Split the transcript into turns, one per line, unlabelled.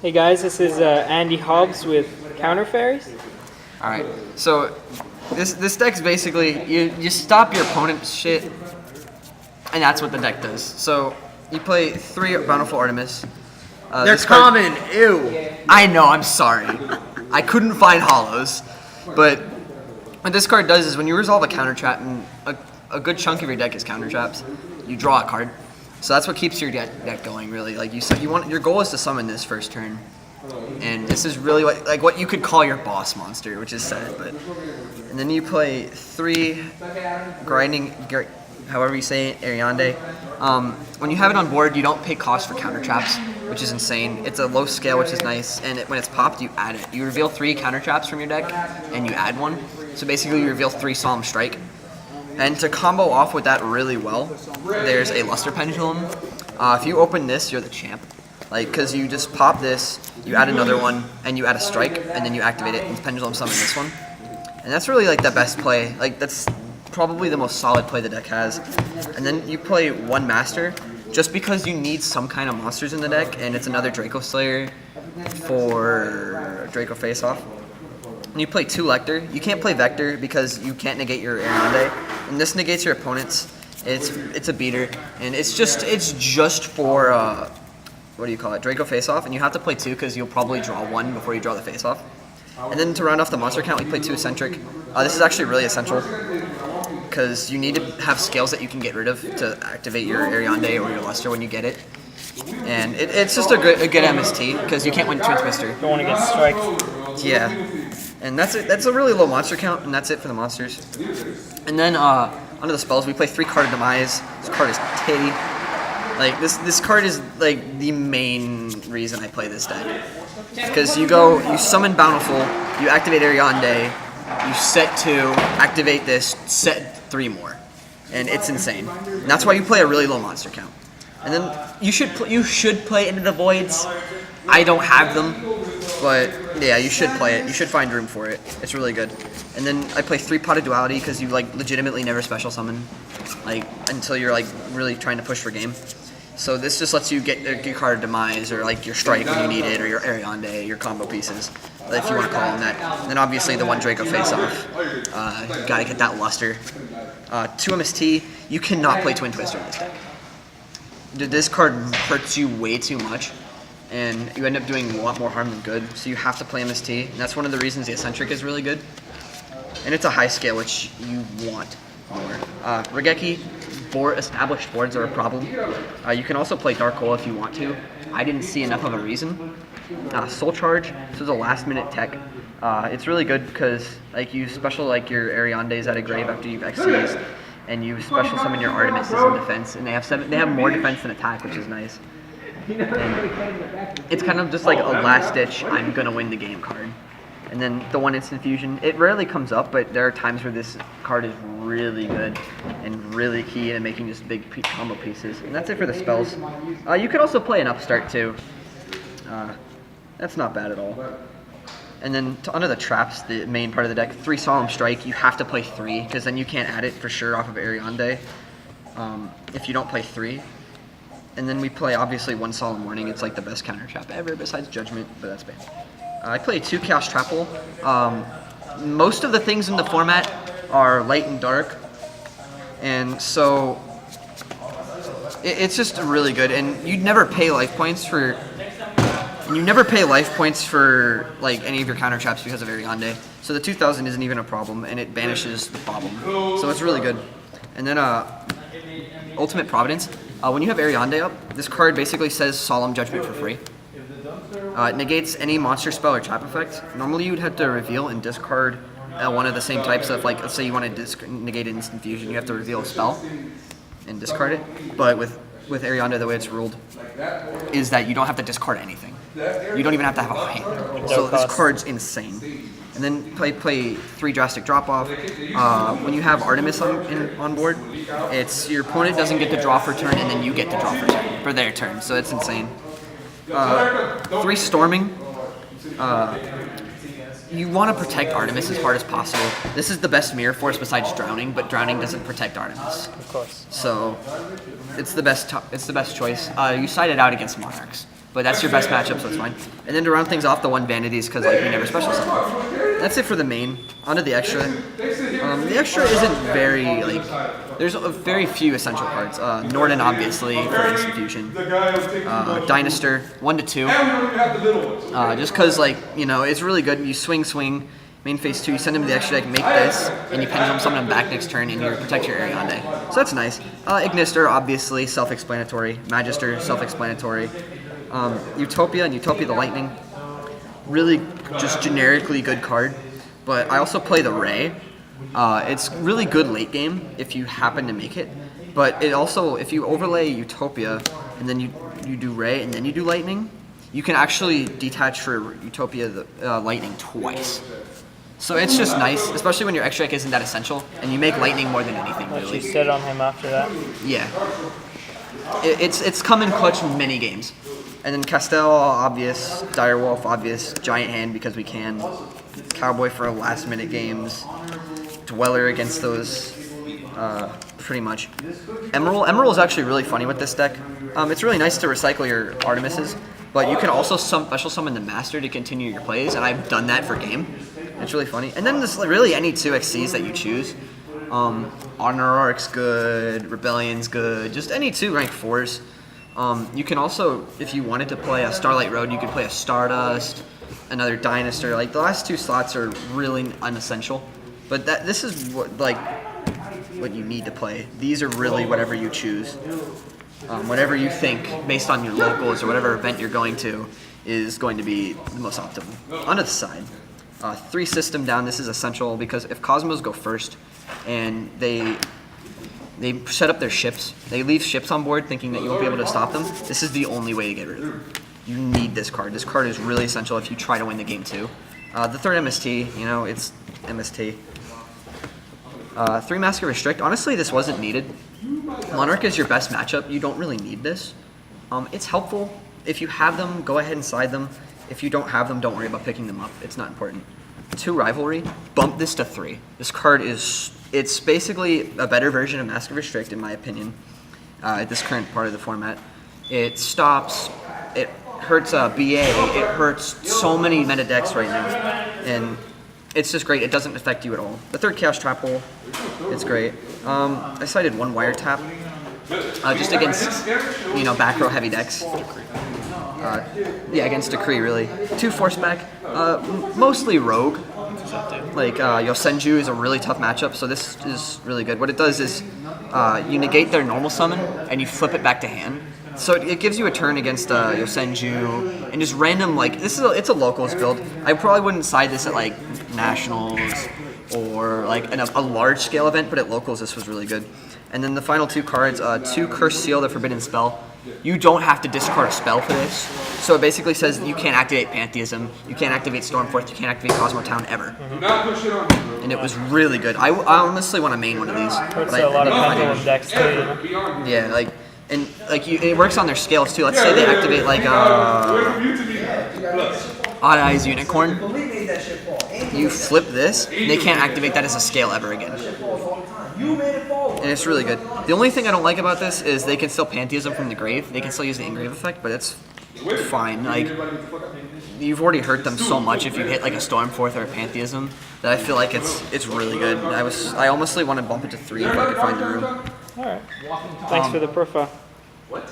Hey guys, this is Andy Hobbs with Counter Fairies.
All right, so this deck's basically you stop your opponent's shit, and that's what the deck does. So you play 3 Bountiful Artemis.
They're common. Ew.
I know. I'm sorry. I couldn't find hollows, but what this card does is when you resolve a counter trap, and a good chunk of your deck is counter traps, you draw a card. So that's what keeps your deck going, really. Like your goal is to summon this first turn, and this is really what you could call your boss monster, which is sad. And then you play 3 Guiding, however you say it, Ariadne. When you have it on board, you don't pay cost for counter traps, which is insane. It's a low scale, which is nice, and when it's popped, you add it. You reveal 3 counter traps from your deck, and you add 1. So basically, you reveal 3 Solemn Strike. And to combo off with that really well, there's a Luster Pendulum. If you open this, you're the champ. Because you just pop this, you add another one, and you add a strike, and then you activate it, and Pendulum summon this one. And that's really the best play. That's probably the most solid play the deck has. And then you play 1 Master, just because you need some kind of monsters in the deck, and it's another Draco Slayer for Draco Face-Off. And you play 2 Lecter. You can't play Vector because you can't negate your Ariadne. And this negates your opponent's. It's a beater, and it's just for what do you call it? Draco Face-Off, and you have to play 2 because you'll probably draw 1 before you draw the Face-Off. And then to round off the monster count, we play 2 Eccentric. This is actually really essential because you need to have scales that you can get rid of to activate your Ariadne or your Luster when you get it. And it's just a good MST because you can't win Twin Twister.
Don't want to get striked.
Yeah. And that's it. That's a really low monster count, and that's it for the monsters. And then onto the spells, we play 3 card Demise. This card is titty. This card is the main reason I play this deck. Because you summon Bountiful, you activate Ariadne, you set 2, activate this, set 3 more, and it's insane. And that's why you play a really low monster count. And then you should play Into the Voids. I don't have them. But yeah, you should play it. You should find room for it. It's really good. And then I play 3 Pot of Duality because you legitimately never special summon, until you're really trying to push for game. So this just lets you get your card Demise or your strike when you need it, or your Ariadne, your combo pieces, if you want to call them that. And then obviously the 1 Draco Face-Off. You gotta get that Luster. 2 MST. You cannot play Twin Twister in this deck. This card hurts you way too much, and you end up doing a lot more harm than good, so you have to play MST, and that's one of the reasons the Eccentric is really good. And it's a high scale, which you want more. Regeki, established boards are a problem. You can also play Dark Hole if you want to. I didn't see enough of a reason. Soul Charge, this is a last minute tech. It's really good because you special your Ariadne's out of grave after you've XC'd, and you special summon your Artemis in defense, and they have more defense than attack, which is nice. And it's kind of just a last-ditch, I'm going to win the game card. And then the 1 Instant Fusion, it rarely comes up, but there are times where this card is really good and really key in making just big combo pieces. And that's it for the spells. You could also play an Upstart, too. That's not bad at all. And then onto the traps, the main part of the deck, 3 Solemn Strike. You have to play 3, because then you can't add it for sure off of Ariadne if you don't play 3. And then we play, obviously, 1 Solemn Warning. It's the best counter trap ever, besides Judgment, but that's banned. I play 2 Chaos Trapple. Most of the things in the format are light and dark, and so it's just really good. And you'd never pay life points for... any of your counter traps because of Ariadne. So the 2000 isn't even a problem, and it banishes the problem. So it's really good. And then Ultimate Providence. When you have Ariadne up, this card basically says Solemn Judgment for free. It negates any monster spell or trap effect. Normally you would have to reveal and discard one of the same types of, let's say you want to negate an Instant Fusion, you have to reveal a spell and discard it. But with Ariadne, the way it's ruled is that you don't have to discard anything. You don't even have to have a hand. So this card's insane. And then play 3 Drastic Drop-Off. When you have Artemis on board, it's your opponent doesn't get to draw for turn, and then you get to draw for their turn. So it's insane. 3 Storming. You want to protect Artemis as hard as possible. This is the best mirror force besides Drowning, but Drowning doesn't protect Artemis.
Of course.
So it's the best choice. You side it out against Monarchs, but that's your best matchup, so it's fine. And then to round things off, the 1 vanities because like we never special summon. That's it for the main. Onto the extra. The extra isn't very like. There's very few essential cards. Norden obviously for instant fusion. Dynastor 1 to 2. Just because like it's really good. You swing. Main phase 2, you send him to the extra deck, make this, and you pendulum summon him back next turn, and you protect your Ariadne. So that's nice. Ignister, obviously, self-explanatory. Magister, self-explanatory. Utopia and Utopia the Lightning, really just generically good card. But I also play the Ray. It's really good late game if you happen to make it. But it also, if you overlay Utopia, and then you do Ray, and then you do Lightning, you can actually detach for Utopia the Lightning twice. So it's just nice, especially when your extra deck isn't that essential, and you make Lightning more than anything, really.
You sit on him after that?
Yeah. It's come in clutch in many games. And then Castell, obvious. Direwolf, obvious. Giant Hand, because we can. Cowboy for last-minute games. Dweller against those, pretty much. Emerald is actually really funny with this deck. It's really nice to recycle your Artemises, but you can also special summon the Master to continue your plays, and I've done that for game. It's really funny. And then there's really any 2XCs that you choose. Honor Arc's good, Rebellion's good, just any 2 rank 4s. You can also, if you wanted to play a Starlight Road, you could play a Stardust, another Dynastor. Like the last 2 slots are really unessential, but this is what you need to play. These are really whatever you choose. Whatever you think, based on your locals or whatever event you're going to, is going to be the most optimal. Onto the side. 3 system down, this is essential because if Cosmos go first and they set up their ships, they leave ships on board thinking that you won't be able to stop them, this is the only way to get rid of them. You need this card. This card is really essential if you try to win the game too. The third MST, it's MST. 3 Mask of Restrict, honestly this wasn't needed. Monarch is your best matchup, you don't really need this. It's helpful. If you have them, go ahead and side them. If you don't have them, don't worry about picking them up. It's not important. 2 Rivalry, bump this to 3. This card it's basically a better version of Mask of Restrict in my opinion, at this current part of the format. It stops, it hurts BA, it hurts so many meta decks right now, and it's just great. It doesn't affect you at all. The 3rd Chaos Trap Hole, it's great. I cited 1 Wiretap, just against, back row heavy decks. Yeah, against Decree, really. 2 Forceback, mostly Rogue. Like, Yosenju is a really tough matchup, so this is really good. What it does is, you negate their normal summon, and you flip it back to hand. So it gives you a turn against Yosenju, and just random, it's a locals build. I probably wouldn't side this at, Nationals, or, a large-scale event, but at locals this was really good. And then the final 2 cards, 2 Curse Seal, the Forbidden Spell. You don't have to discard a spell for this. So it basically says you can't activate Pantheism, you can't activate Stormforth, you can't activate Cosmo Town ever. And it was really good. I honestly want to main one of these.
Hurts a lot of pendulum decks too,
Yeah, it works on their scales too. Let's say they activate Odd Eyes Unicorn. You flip this, and they can't activate that as a scale ever again. And it's really good. The only thing I don't like about this is they can still Pantheism from the grave. They can still use the engrave effect, but it's fine. You've already hurt them so much if you hit a Stormforth or a Pantheism that I feel like it's really good. I honestly want to bump it to 3 if I could find the room.
Alright. Thanks for the profile.
What?